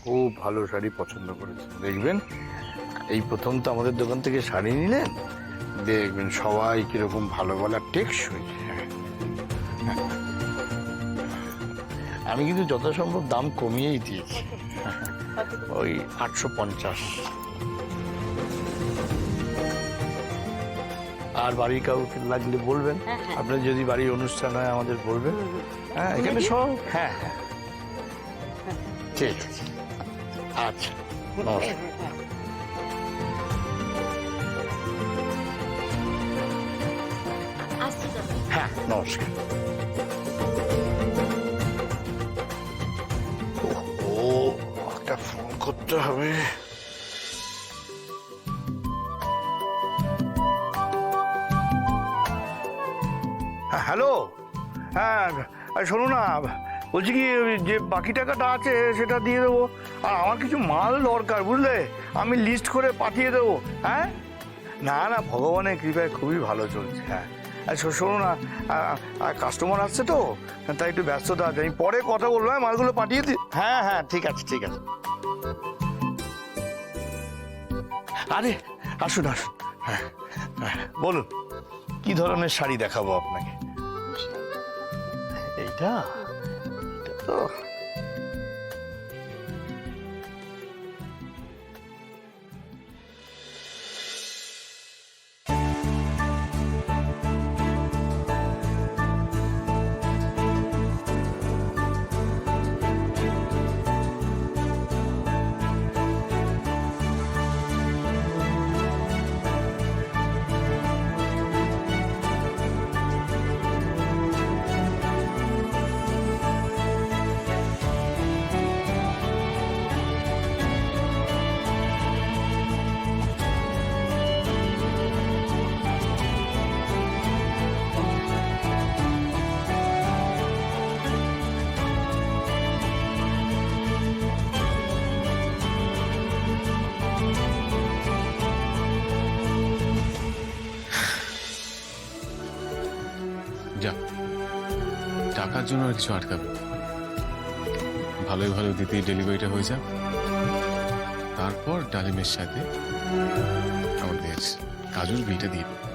খুব ভালো শাড়ি পছন্দ করেছে, দেখবেন এই প্রথম তো আমাদের দোকান থেকে শাড়ি নিলেন, দেখবেন সবাই কিরকম ভালো বলা টেকসই। আমি কিন্তু যথাসম্ভব দাম কমিয়েই দিয়েছি, ওই 850। আর বাড়ির কাউকে লাগলে বলবেন, আপনার যদি বাড়ির অনুষ্ঠান হয় আমাদের বলবেন। হ্যাঁ, এখানে সব। হ্যাঁ হ্যাঁ, ঠিক আছে, আচ্ছা, নমস্কার। হ্যাঁ, নমস্কার। ও, একটা ফোন করতে হবে। হ্যাঁ, হ্যালো। হ্যাঁ, শোনো না, বলছি কি, যে বাকি টাকাটা আছে সেটা দিয়ে দেবো, আর আমার কিছু মাল দরকার, বুঝলে, আমি লিস্ট করে পাঠিয়ে দেবো। হ্যাঁ, না না, ভগবানের কৃপায় খুবই ভালো চলছে। হ্যাঁ, শোনো না, কাস্টমার আসছে তো, তাই একটু ব্যস্ততা আছে, আমি পরে কথা বলবো। হ্যাঁ, মালগুলো পাঠিয়ে দিই। হ্যাঁ হ্যাঁ, ঠিক আছে ঠিক আছে। আরে আসুন আসুন। হ্যাঁ হ্যাঁ, বলুন কি ধরনের শাড়ি দেখাবো আপনাকে? এইটা এটা তো যা, টাকার জন্য আর কিছু আটকাবে না। ভালোই ভালো দিতে ডেলিভারিটা হয়ে যাক, তারপর ডালিমের সাথে আমাদের কাজুর বিলটা দিয়ে দেবো।